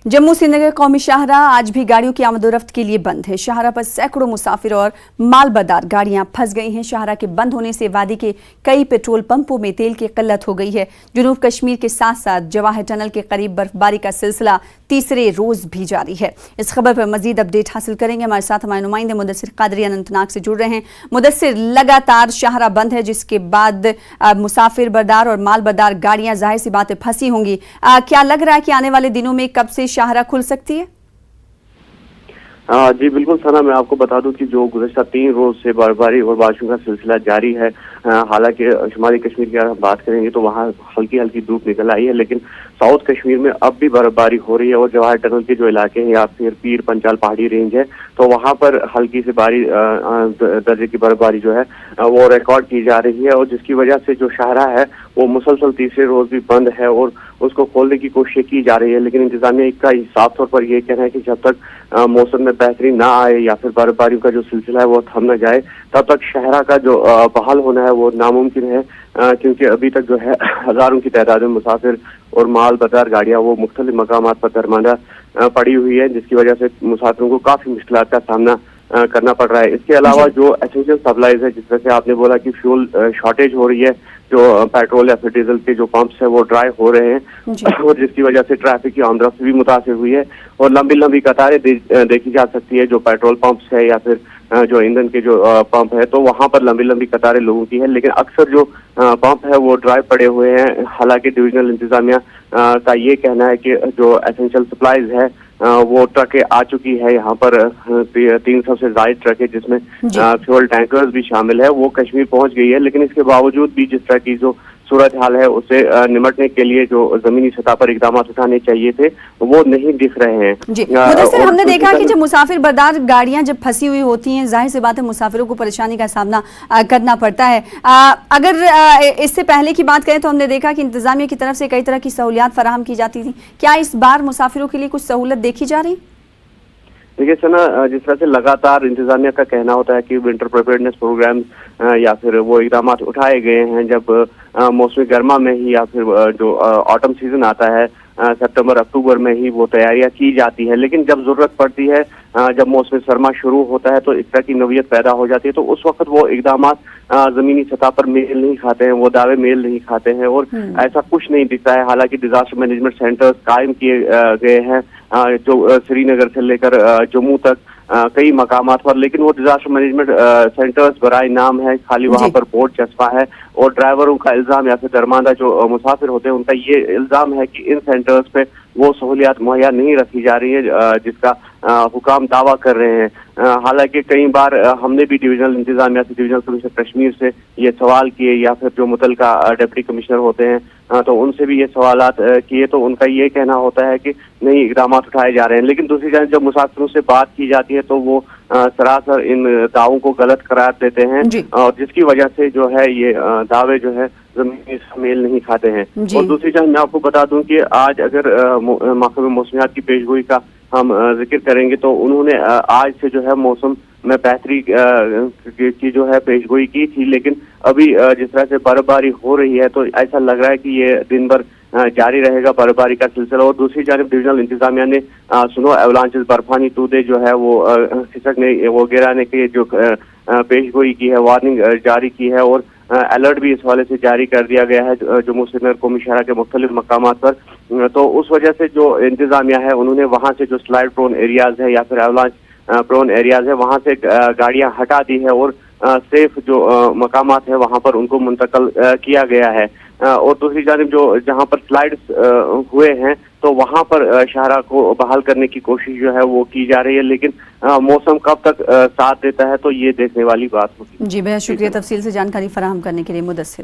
जम्मू श्रीनगर कौमी शाहराह आज भी गाड़ियों की आमदोरफ्त के लिए बंद है। शाहराह पर सैकड़ों मुसाफिर और मालबदार गाड़ियां फंस गई हैं। शाहराह के बंद होने से वादी के कई पेट्रोल पंपों में तेल की किल्लत हो गई है। जनूब कश्मीर के साथ साथ जवाहर टनल के करीब बर्फबारी का सिलसिला तीसरे रोज भी जारी है। इस खबर पर मजीद अपडेट हासिल करेंगे। हमारे साथ हमारे नुमाइंदे मुदस्सिर कादरी अनंतनाग से जुड़ रहे हैं। मुदस्सिर, लगातार शाहराह बंद है, जिसके बाद मुसाफिर बरदार और मालबदार गाड़ियां जाहिर सी बात है फंसी होंगी। क्या लग रहा है कि आने वाले दिनों में कब से शाहराह खुल सकती है? जी बिल्कुल सना, मैं आपको बता दूं कि जो गुज़श्ता 3 रोज से बर्फबारी और बारिशों का सिलसिला जारी है। हालांकि शुमाली कश्मीर की अगर हम बात करेंगे तो वहाँ हल्की हल्की धूप निकल आई है, लेकिन साउथ कश्मीर में अब भी बर्फबारी हो रही है और जवाहर टनल के जो इलाके हैं या फिर पीर पंचाल पहाड़ी रेंज है, तो वहाँ पर हल्की से भारी दर्जे की बर्फबारी जो है वो रिकॉर्ड की जा रही है। और जिसकी वजह से जो शाहराह है वो मुसलसल तीसरे रोज भी बंद है और उसको खोलने की कोशिश की जा रही है। लेकिन इंतजामिया का साफ तौर पर यह कहना है कि जब तक मौसम में बेहतरी ना आए या फिर बर्फबारी का जो सिलसिला है वो थम न जाए, तब तक शाहराह का जो बहाल होना है वो नामुमकिन है। क्योंकि अभी तक जो है हजारों की तादाद में मुसाफिर और माल बदार गाड़ियां वो मुख्तलिफ मकामात पर दरमांदा पड़ी हुई है, जिसकी वजह से मुसाफिरों को काफी मुश्किलात का सामना करना पड़ रहा है। इसके अलावा जो एसेंशियल सप्लाईज है, जिस तरह से आपने बोला कि फ्यूल शॉर्टेज हो रही है, जो पेट्रोल या फिर डीजल के जो पंप्स है वो ड्राई हो रहे हैं और जिसकी वजह से ट्रैफिक की आमदरफ्त भी मुतासिर हुई है और लंबी लंबी कतारें देखी जा सकती है। जो पेट्रोल पंप्स है या फिर जो ईंधन के जो पंप है, तो वहां पर लंबी लंबी कतारें लोगों की है, लेकिन अक्सर जो पंप है वो ड्राई पड़े हुए हैं। हालांकि डिविजनल इंतजामिया का ये कहना है कि जो एसेंशियल सप्लाईज है वो ट्रकें आ चुकी है। यहाँ पर 300 से ज्यादा ट्रक है, जिसमें फ्यूल टैंकर्स भी शामिल है, वो कश्मीर पहुंच गई है। लेकिन इसके बावजूद भी जिस तरह की जो सूरत हाल है उसे निपटने के लिए जो जमीनी सतह पर इकदाम उठाने चाहिए थे वो नहीं दिख रहे हैं। जी मुदस्सिर, हमने देखा कि जब मुसाफिर बरदार गाड़ियां जब फंसी हुई होती हैं, जाहिर सी बात है मुसाफिरों को परेशानी का सामना करना पड़ता है। अगर इससे पहले की बात करें तो हमने देखा कि इंतजामिया की तरफ से कई तरह की सहूलियात फराहम की जाती थी। क्या इस बार मुसाफिरों के लिए कुछ सहूलत देखी जा रही? देखिए सना, जिस तरह से लगातार इंतजामिया का कहना होता है कि विंटर प्रिपेयर्डनेस प्रोग्राम या फिर वो इकदाम उठाए गए हैं, जब मौसमी गर्मा में ही या फिर जो ऑटम सीजन आता है सितंबर अक्टूबर में ही वो तैयारियां की जाती है। लेकिन जब जरूरत पड़ती है, जब मौसम सरमा शुरू होता है, तो इस तरह की नवीयत पैदा हो जाती है, तो उस वक्त वो इकदाम जमीनी सतह पर मेल नहीं खाते हैं, वो दावे मेल नहीं खाते हैं और ऐसा कुछ नहीं दिखता है। हालांकि डिजास्टर मैनेजमेंट सेंटर्स कायम किए गए हैं जो श्रीनगर से लेकर जम्मू तक कई मकामात पर, लेकिन वो डिजास्टर मैनेजमेंट सेंटर्स बराए नाम है, खाली वहां पर बोर्ड चस्पा है और ड्राइवरों का इल्जाम या फिर दरमांदा जो मुसाफिर होते हैं उनका ये इल्जाम है कि इन सेंटर्स पे वो सहूलियात मुहैया नहीं रखी जा रही है जिसका हुकाम दावा कर रहे हैं। हालांकि कई बार हमने भी डिविजनल इंतजामिया से, डिविजनल कमिश्नर कश्मीर से ये सवाल किए या फिर जो मुतलका डिप्टी कमिश्नर होते हैं तो उनसे भी ये सवालात किए, तो उनका ये कहना होता है कि नहीं इकदाम उठाए जा रहे हैं। लेकिन दूसरी जानब जब मुसाफिरों से बात की जाती है तो वो सरासर इन दावों को गलत करार देते हैं और जिसकी वजह से जो है ये दावे जो है जमीनी से मेल नहीं खाते हैं। और दूसरी जानब मैं आपको बता दूं कि आज अगर महकमे मौसमियात की पेशगोई का हम जिक्र करेंगे तो उन्होंने आज से जो है मौसम में बेहतरी की जो है पेशगोई की थी, लेकिन अभी जिस तरह से बर्फबारी हो रही है तो ऐसा लग रहा है कि ये दिन भर जारी रहेगा बर्फबारी का सिलसिला। और दूसरी जानब डिविजनल इंतजामिया ने स्नो एवलांचेस, बर्फानी तूदे जो है वो खिसकने वो गिराने के जो पेशगोई की है, वार्निंग जारी की है और अलर्ट भी इस हवाले से जारी कर दिया गया है जम्मू श्रीनगर कौमी शाहराह के मुख्तलिफ मकामात पर। तो उस वजह से जो इंतजामिया है उन्होंने वहां से जो स्लाइड प्रोन एरियाज है या फिर एवलांच प्रोन एरियाज है वहां से गाड़ियां हटा दी है और सेफ जो मकामात है वहां पर उनको मुंतकल किया गया है। और दूसरी जानब जो जहां पर स्लाइड्स हुए हैं तो वहां पर शाहराह को बहाल करने की कोशिश जो है वो की जा रही है, लेकिन मौसम कब तक साथ देता है तो ये देखने वाली बात होगी। जी बेहद शुक्रिया तफसील से जानकारी फराहम करने के लिए मुदस्सिर।